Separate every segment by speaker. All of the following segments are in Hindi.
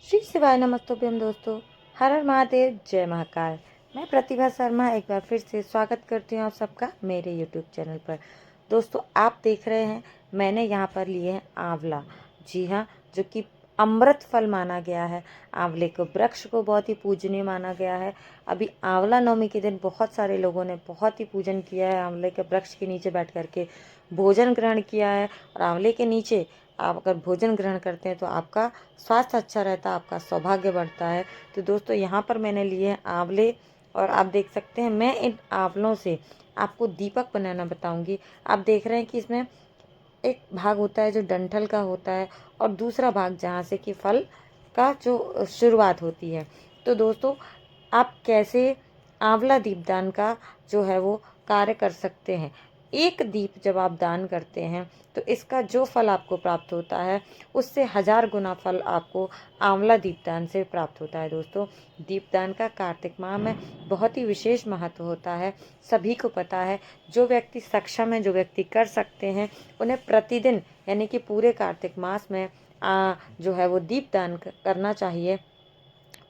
Speaker 1: श्री शिवाय नमस्तुभ्यम दोस्तों। हर हर महादेव, जय महाकाल। मैं प्रतिभा शर्मा एक बार फिर से स्वागत करती हूँ आप सबका मेरे यूट्यूब चैनल पर। दोस्तों आप देख रहे हैं मैंने यहाँ पर लिए हैं आंवला। जी हाँ, जो कि अमृत फल माना गया है। आंवले को वृक्ष को बहुत ही पूजनीय माना गया है। अभी आंवला नवमी के दिन बहुत सारे लोगों ने बहुत ही पूजन किया है। आंवले के वृक्ष के नीचे बैठ करके भोजन ग्रहण किया है। और आंवले के नीचे आप अगर भोजन ग्रहण करते हैं तो आपका स्वास्थ्य अच्छा रहता है, आपका सौभाग्य बढ़ता है। तो दोस्तों यहाँ पर मैंने लिए हैं आंवले, और आप देख सकते हैं मैं इन आंवलों से आपको दीपक बनाना बताऊंगी। आप देख रहे हैं कि इसमें एक भाग होता है जो डंठल का होता है, और दूसरा भाग जहाँ से कि फल का जो शुरुआत होती है। तो दोस्तों आप कैसे आंवला दीपदान का जो है वो कार्य कर सकते हैं। एक दीप जब आप दान करते हैं तो इसका जो फल आपको प्राप्त होता है उससे 1000 गुना फल आपको आंवला दीपदान से प्राप्त होता है। दोस्तों दीपदान का कार्तिक माह में बहुत ही विशेष महत्व होता है, सभी को पता है। जो व्यक्ति सक्षम है, जो व्यक्ति कर सकते हैं, उन्हें प्रतिदिन यानी कि पूरे कार्तिक मास में जो है वो दीपदान करना चाहिए।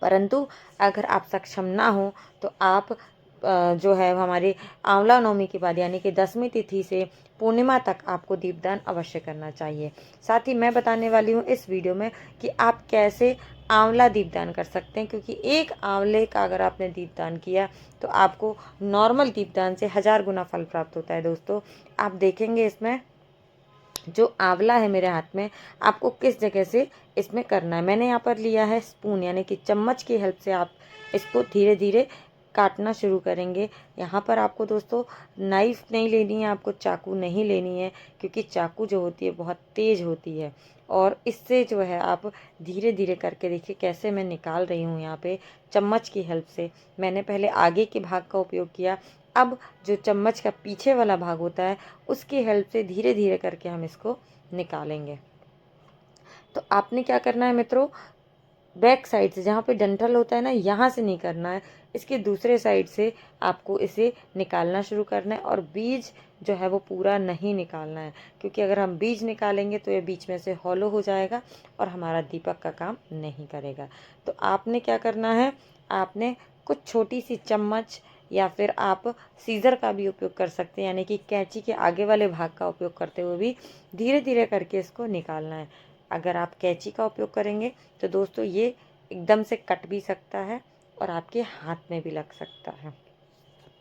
Speaker 1: परंतु अगर आप सक्षम ना हो तो आप जो है हमारे आंवला नवमी के बाद यानी कि 10वीं तिथि से पूर्णिमा तक आपको दीपदान अवश्य करना चाहिए। साथ ही मैं बताने वाली हूँ इस वीडियो में कि आप कैसे आंवला दीपदान कर सकते हैं, क्योंकि एक आंवले का अगर आपने दीपदान किया तो आपको नॉर्मल दीपदान से 1000 गुना फल प्राप्त होता है। दोस्तों आप देखेंगे इसमें जो आंवला है मेरे हाथ में, आपको किस जगह से इसमें करना है। मैंने यहाँ पर लिया है स्पून यानी कि चम्मच की हेल्प से आप इसको धीरे धीरे काटना शुरू करेंगे। यहाँ पर आपको दोस्तों नाइफ नहीं लेनी है, आपको चाकू नहीं लेनी है, क्योंकि चाकू जो होती है बहुत तेज़ होती है। और इससे जो है आप धीरे धीरे करके देखिए कैसे मैं निकाल रही हूँ। यहाँ पे चम्मच की हेल्प से मैंने पहले आगे के भाग का उपयोग किया, अब जो चम्मच का पीछे वाला भाग होता है उसकी हेल्प से धीरे धीरे करके हम इसको निकालेंगे। तो आपने क्या करना है मित्रों, बैक साइड से जहाँ पे डंठल होता है ना, यहाँ से नहीं करना है, इसके दूसरे साइड से आपको इसे निकालना शुरू करना है। और बीज जो है वो पूरा नहीं निकालना है, क्योंकि अगर हम बीज निकालेंगे तो ये बीच में से हॉलो हो जाएगा और हमारा दीपक का काम नहीं करेगा। तो आपने क्या करना है, आपने कुछ छोटी सी चम्मच या फिर आप सीज़र का भी उपयोग कर सकते हैं, यानी कि कैंची के आगे वाले भाग का उपयोग करते हुए भी धीरे धीरे करके इसको निकालना है। अगर आप कैंची का उपयोग करेंगे तो दोस्तों ये एकदम से कट भी सकता है और आपके हाथ में भी लग सकता है।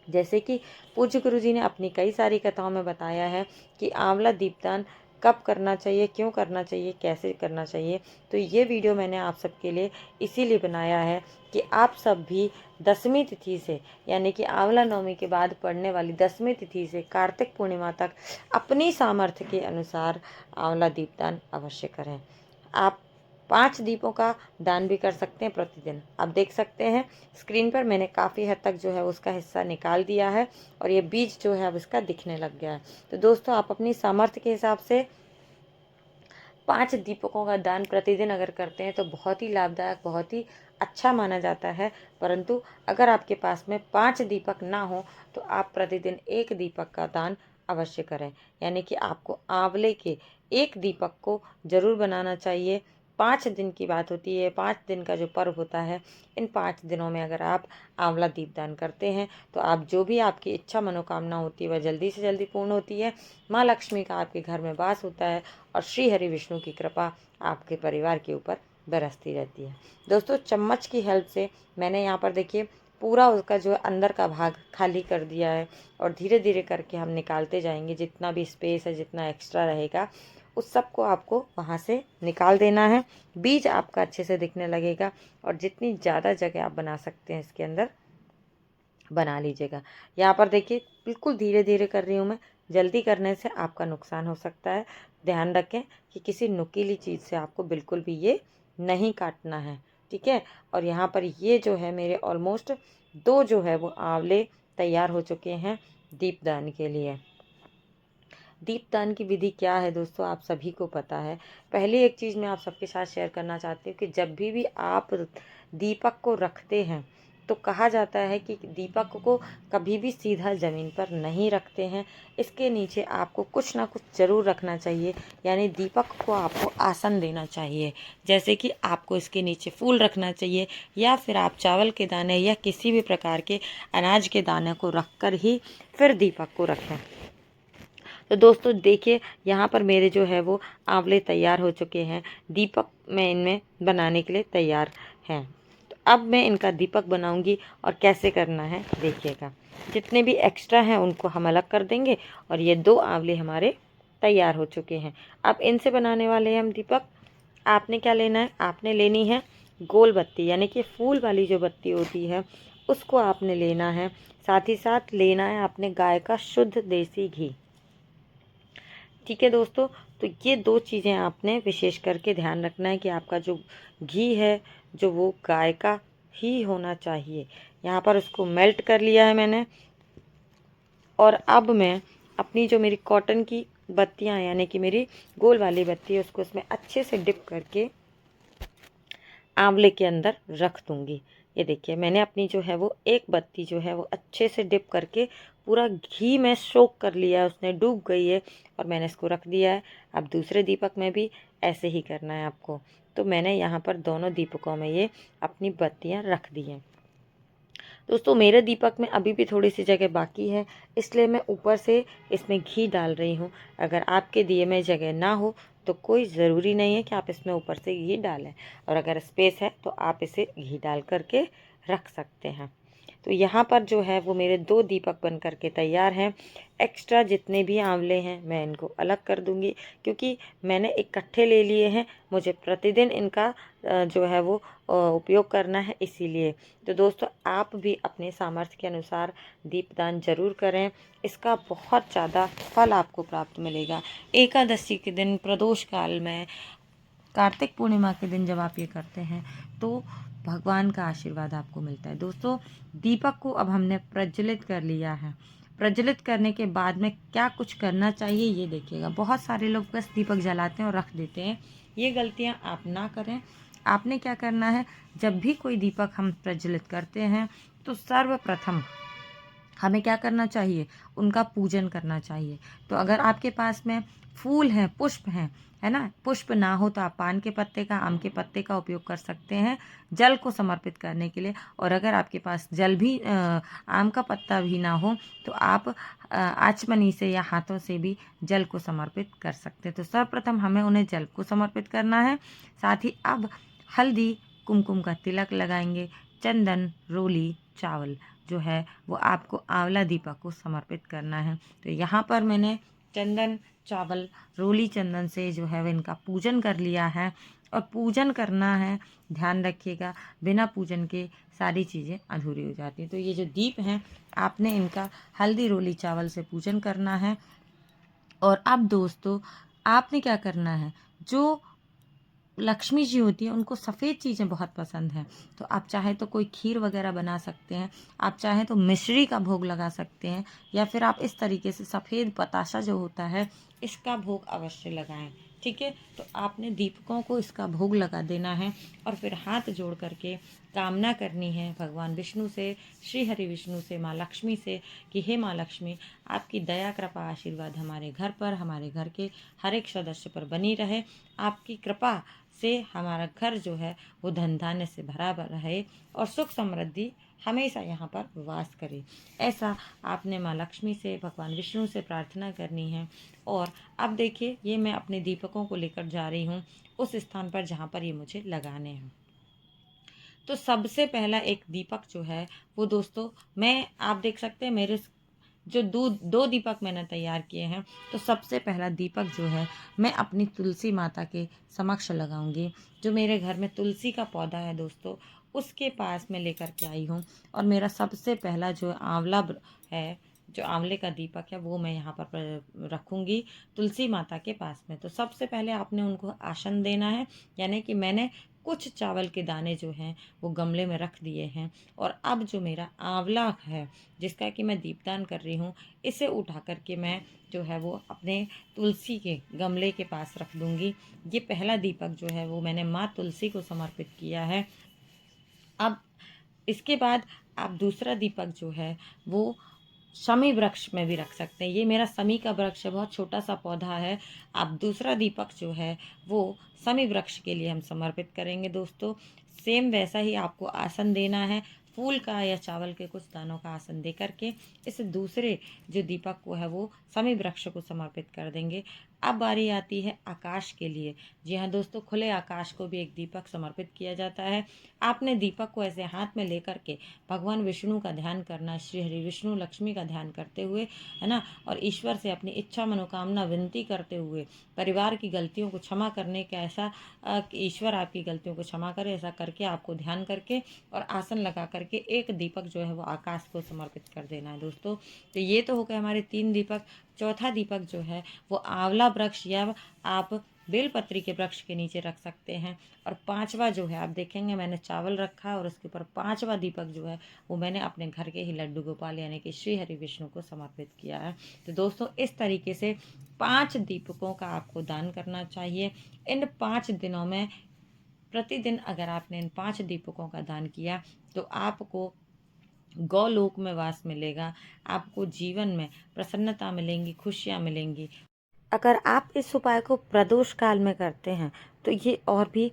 Speaker 1: जैसे कि पूज्य गुरु जी ने अपनी कई सारी कथाओं में बताया है कि आंवला दीपदान कब करना चाहिए, क्यों करना चाहिए, कैसे करना चाहिए। तो ये वीडियो मैंने आप सबके लिए इसीलिए बनाया है कि आप सब भी 10वीं तिथि से यानी कि आंवला नवमी के बाद पड़ने वाली 10वीं तिथि से कार्तिक पूर्णिमा तक अपनी सामर्थ्य के अनुसार आंवला दीपदान अवश्य करें। आप 5 दीपों का दान भी कर सकते हैं प्रतिदिन। आप देख सकते हैं स्क्रीन पर मैंने काफ़ी हद तक जो है उसका हिस्सा निकाल दिया है, और ये बीज जो है अब इसका दिखने लग गया है। तो दोस्तों आप अपनी सामर्थ्य के हिसाब से 5 दीपकों का दान प्रतिदिन अगर करते हैं तो बहुत ही लाभदायक, बहुत ही अच्छा माना जाता है। परंतु अगर आपके पास में 5 दीपक ना हो तो आप प्रतिदिन 1 दीपक का दान अवश्य करें, यानी कि आपको आंवले के 1 दीपक को जरूर बनाना चाहिए। 5 दिन की बात होती है, 5 दिन का जो पर्व होता है, इन 5 दिनों में अगर आप आंवला दीपदान करते हैं तो आप जो भी आपकी इच्छा मनोकामना होती है वह जल्दी से जल्दी पूर्ण होती है। माँ लक्ष्मी का आपके घर में वास होता है और श्री हरि विष्णु की कृपा आपके परिवार के ऊपर बरसती रहती है। दोस्तों चम्मच की हेल्प से मैंने यहाँ पर देखिए पूरा उसका जो अंदर का भाग खाली कर दिया है, और धीरे धीरे करके हम निकालते जाएंगे। जितना भी स्पेस है, जितना एक्स्ट्रा रहेगा, उस सब को आपको वहाँ से निकाल देना है। बीज आपका अच्छे से दिखने लगेगा, और जितनी ज़्यादा जगह आप बना सकते हैं इसके अंदर बना लीजिएगा। यहाँ पर देखिए बिल्कुल धीरे धीरे कर रही हूँ मैं, जल्दी करने से आपका नुकसान हो सकता है। ध्यान रखें कि किसी नुकीली चीज़ से आपको बिल्कुल भी ये नहीं काटना है, ठीक है। और यहाँ पर ये जो है मेरे ऑलमोस्ट 2 जो है वो आंवले तैयार हो चुके हैं दीपदान के लिए। दीपदान की विधि क्या है दोस्तों, आप सभी को पता है। पहले एक चीज़ मैं आप सबके साथ शेयर करना चाहती हूँ कि जब भी आप दीपक को रखते हैं तो कहा जाता है कि दीपक को कभी भी सीधा ज़मीन पर नहीं रखते हैं, इसके नीचे आपको कुछ ना कुछ ज़रूर रखना चाहिए। यानी दीपक को आपको आसन देना चाहिए, जैसे कि आपको इसके नीचे फूल रखना चाहिए, या फिर आप चावल के दाने या किसी भी प्रकार के अनाज के दाने को रखकर ही फिर दीपक को रखें। तो दोस्तों देखिए, यहाँ पर मेरे जो है वो आंवले तैयार हो चुके हैं। दीपक मैं इनमें बनाने के लिए तैयार हैं। तो अब मैं इनका दीपक बनाऊंगी, और कैसे करना है देखिएगा। जितने भी एक्स्ट्रा हैं उनको हम अलग कर देंगे, और ये 2 आंवले हमारे तैयार हो चुके हैं। अब इनसे बनाने वाले हैं हम दीपक। आपने क्या लेना है, आपने लेनी है गोल बत्ती, यानी कि फूल वाली जो बत्ती होती है उसको आपने लेना है। साथ ही साथ लेना है आपने गाय का शुद्ध देसी घी। ठीक है दोस्तों, तो ये 2 चीज़ें आपने विशेष करके ध्यान रखना है कि आपका जो घी है जो वो गाय का ही होना चाहिए। यहाँ पर उसको मेल्ट कर लिया है मैंने, और अब मैं अपनी जो मेरी कॉटन की बत्तियाँ, यानी कि मेरी गोल वाली बत्ती है, उसको इसमें अच्छे से डिप करके आंवले के अंदर रख दूँगी। ये देखिए, मैंने अपनी जो है वो एक बत्ती जो है वो अच्छे से डिप करके पूरा घी में सोक कर लिया है, उसने डूब गई है, और मैंने इसको रख दिया है। अब दूसरे दीपक में भी ऐसे ही करना है आपको। तो मैंने यहाँ पर दोनों दीपकों में ये अपनी बत्तियाँ रख दी हैं। दोस्तों मेरे दीपक में अभी भी थोड़ी सी जगह बाकी है, इसलिए मैं ऊपर से इसमें घी डाल रही हूँ। अगर आपके दिए में जगह ना हो तो कोई ज़रूरी नहीं है कि आप इसमें ऊपर से घी डालें, और अगर स्पेस है तो आप इसे घी डाल करके रख सकते हैं। तो यहाँ पर जो है वो मेरे 2 दीपक बन करके तैयार हैं। एक्स्ट्रा जितने भी आंवले हैं मैं इनको अलग कर दूँगी, क्योंकि मैंने इकट्ठे ले लिए हैं, मुझे प्रतिदिन इनका जो है वो उपयोग करना है, इसीलिए। तो दोस्तों आप भी अपने सामर्थ्य के अनुसार दीपदान ज़रूर करें, इसका बहुत ज़्यादा फल आपको प्राप्त मिलेगा। एकादशी के दिन, प्रदोष काल में, कार्तिक पूर्णिमा के दिन जब आप ये करते हैं तो भगवान का आशीर्वाद आपको मिलता है। दोस्तों दीपक को अब हमने प्रज्वलित कर लिया है। प्रज्वलित करने के बाद में क्या कुछ करना चाहिए ये देखिएगा। बहुत सारे लोग बस दीपक जलाते हैं और रख देते हैं, ये गलतियां आप ना करें। आपने क्या करना है, जब भी कोई दीपक हम प्रज्वलित करते हैं तो सर्वप्रथम हमें क्या करना चाहिए, उनका पूजन करना चाहिए। तो अगर आपके पास में फूल हैं, पुष्प हैं, है ना, पुष्प ना हो तो आप पान के पत्ते का, आम के पत्ते का उपयोग कर सकते हैं जल को समर्पित करने के लिए। और अगर आपके पास जल भी आम का पत्ता भी ना हो तो आप आचमनी से या हाथों से भी जल को समर्पित कर सकते हैं। तो सर्वप्रथम हमें उन्हें जल को समर्पित करना है। साथ ही अब हल्दी कुमकुम का तिलक लगाएंगे, चंदन, रोली, चावल जो है वो आपको आंवला दीपक को समर्पित करना है। तो यहाँ पर मैंने चंदन, चावल, रोली चंदन से जो है वो इनका पूजन कर लिया है। और पूजन करना है, ध्यान रखिएगा, बिना पूजन के सारी चीज़ें अधूरी हो जाती हैं। तो ये जो दीप हैं आपने इनका हल्दी, रोली, चावल से पूजन करना है। और अब दोस्तों आपने क्या करना है, जो लक्ष्मी जी होती हैं उनको सफ़ेद चीज़ें बहुत पसंद हैं, तो आप चाहे तो कोई खीर वगैरह बना सकते हैं, आप चाहें तो मिश्री का भोग लगा सकते हैं, या फिर आप इस तरीके से सफ़ेद बताशा जो होता है इसका भोग अवश्य लगाएं। ठीक है, तो आपने दीपकों को इसका भोग लगा देना है, और फिर हाथ जोड़ करके कामना करनी है भगवान विष्णु से, श्री हरि विष्णु से, माँ लक्ष्मी से, कि हे माँ लक्ष्मी, आपकी दया कृपा आशीर्वाद हमारे घर पर, हमारे घर के हर एक सदस्य पर बनी रहे। आपकी कृपा से हमारा घर जो है वो धन धान्य से भरा रहे, और सुख समृद्धि हमेशा यहाँ पर वास करे। ऐसा आपने माँ लक्ष्मी से, भगवान विष्णु से प्रार्थना करनी है। और अब देखिए, ये मैं अपने दीपकों को लेकर जा रही हूँ उस स्थान पर जहाँ पर ये मुझे लगाने हैं। तो सबसे पहला एक दीपक जो है वो दोस्तों, मैं आप देख सकते हैं मेरे जो 2 दीपक मैंने तैयार किए हैं, तो सबसे पहला दीपक जो है मैं अपनी तुलसी माता के समक्ष लगाऊंगी। जो मेरे घर में तुलसी का पौधा है दोस्तों, उसके पास मैं लेकर के आई हूँ। और मेरा सबसे पहला जो आंवला है, जो आंवले का दीपक है, वो मैं यहाँ पर रखूँगी तुलसी माता के पास में। तो सबसे पहले आपने उनको आसन देना है, यानी कि मैंने कुछ चावल के दाने जो हैं वो गमले में रख दिए हैं। और अब जो मेरा आंवला है जिसका कि मैं दीपदान कर रही हूँ, इसे उठा करके मैं जो है वो अपने तुलसी के गमले के पास रख दूँगी। ये पहला दीपक जो है वो मैंने माँ तुलसी को समर्पित किया है। अब इसके बाद आप दूसरा दीपक जो है वो शमी वृक्ष में भी रख सकते हैं। ये मेरा शमी का वृक्ष है, बहुत छोटा सा पौधा है। आप दूसरा दीपक जो है वो शमी वृक्ष के लिए हम समर्पित करेंगे दोस्तों। सेम वैसा ही आपको आसन देना है, फूल का या चावल के कुछ दानों का आसन दे करके इस दूसरे जो दीपक को है वो शमी वृक्ष को समर्पित कर देंगे। अब बारी आती है आकाश के लिए। जी हाँ दोस्तों, खुले आकाश को भी एक दीपक समर्पित किया जाता है। आपने दीपक को ऐसे हाथ में लेकर के भगवान विष्णु का ध्यान करना, श्री हरि विष्णु लक्ष्मी का ध्यान करते हुए, है ना, और ईश्वर से अपनी इच्छा मनोकामना विनती करते हुए, परिवार की गलतियों को क्षमा करने का ऐसा ईश्वर आपकी गलतियों को क्षमा करे, ऐसा करके आपको ध्यान करके और आसन लगा करके एक दीपक जो है वो आकाश को समर्पित कर देना है दोस्तों। तो ये तो हो गए हमारे 3 दीपक। चौथा दीपक जो है वो आंवला वृक्ष या आप बेलपत्री के वृक्ष के नीचे रख सकते हैं। और 5वां जो है आप देखेंगे मैंने चावल रखा है और उसके ऊपर 5वां दीपक जो है वो मैंने अपने घर के ही लड्डू गोपाल यानी कि श्री हरि विष्णु को समर्पित किया है। तो दोस्तों इस तरीके से 5 दीपकों का आपको दान करना चाहिए। इन 5 दिनों में प्रतिदिन अगर आपने इन 5 दीपकों का दान किया तो आपको गौलोक में वास मिलेगा, आपको जीवन में प्रसन्नता मिलेंगी, खुशियाँ मिलेंगी। अगर आप इस उपाय को प्रदोष काल में करते हैं तो ये और भी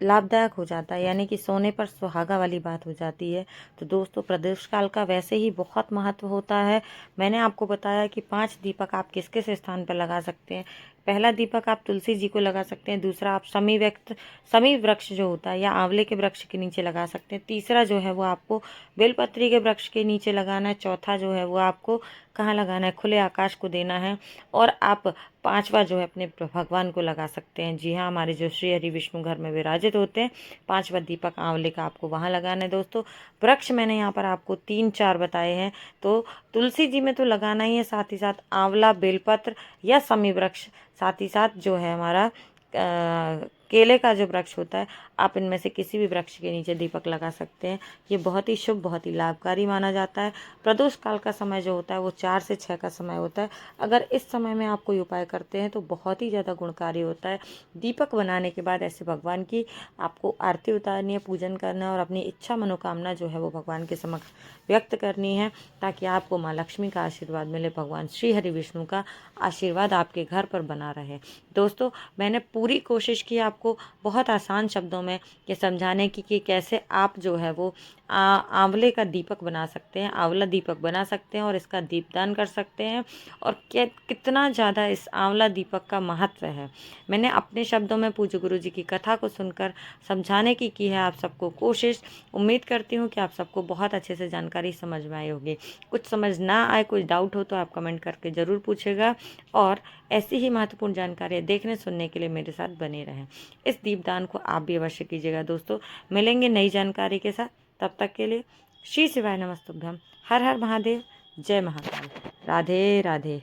Speaker 1: लाभदायक हो जाता है, यानी कि सोने पर सुहागा वाली बात हो जाती है। तो दोस्तों प्रदोष काल का वैसे ही बहुत महत्व होता है। मैंने आपको बताया कि 5 दीपक आप किस किस स्थान पर लगा सकते हैं। पहला दीपक आप तुलसी जी को लगा सकते हैं, दूसरा आप शमी वृक्ष जो होता है या आंवले के वृक्ष के नीचे लगा सकते हैं, तीसरा जो है वो आपको बेलपत्री के वृक्ष के नीचे लगाना है, चौथा जो है वो आपको कहाँ लगाना है, खुले आकाश को देना है, और आप 5वां जो है अपने भगवान को लगा सकते हैं। जी हाँ, हमारे जो श्री हरि विष्णु घर में विराजित होते हैं, 5वां दीपक आंवले का आपको वहाँ लगाना है दोस्तों। वृक्ष मैंने यहाँ पर आपको 3-4 बताए हैं, तो तुलसी जी में तो लगाना ही है, साथ ही साथ आंवला, बेलपत्र या शमी वृक्ष, साथ ही साथ जो है हमारा केले का जो वृक्ष होता है, आप इनमें से किसी भी वृक्ष के नीचे दीपक लगा सकते हैं। ये बहुत ही शुभ, बहुत ही लाभकारी माना जाता है। प्रदोष काल का समय जो होता है वो 4 से 6 का समय होता है। अगर इस समय में आप कोई उपाय करते हैं तो बहुत ही ज़्यादा गुणकारी होता है। दीपक बनाने के बाद ऐसे भगवान की आपको आरती उतारनी है, पूजन करना है और अपनी इच्छा मनोकामना जो है वो भगवान के समक्ष व्यक्त करनी है, ताकि आपको माँ लक्ष्मी का आशीर्वाद मिले, भगवान श्री हरि विष्णु का आशीर्वाद आपके घर पर बना रहे। दोस्तों मैंने पूरी कोशिश की आपको बहुत आसान शब्दों में ये समझाने की कि कैसे आप जो है वो आंवले का दीपक बना सकते हैं, आंवला दीपक बना सकते हैं और इसका दीपदान कर सकते हैं, और कितना ज़्यादा इस आंवला दीपक का महत्व है। मैंने अपने शब्दों में पूज्य गुरु जी की कथा को सुनकर समझाने की है आप सबको कोशिश। उम्मीद करती हूँ कि आप सबको बहुत अच्छे से जानकारी समझ में आई होगी। कुछ समझ ना आए, कुछ डाउट हो तो आप कमेंट करके ज़रूर पूछेगा, और ऐसी ही महत्वपूर्ण जानकारियाँ देखने सुनने के लिए मेरे साथ बने रहें। इस दीपदान को आप भी अवश्य कीजिएगा दोस्तों। मिलेंगे नई जानकारी के साथ, तब तक के लिए श्री शिवाय नमस्तुभ्यम। हर हर महादेव, जय महाकाल, राधे राधे।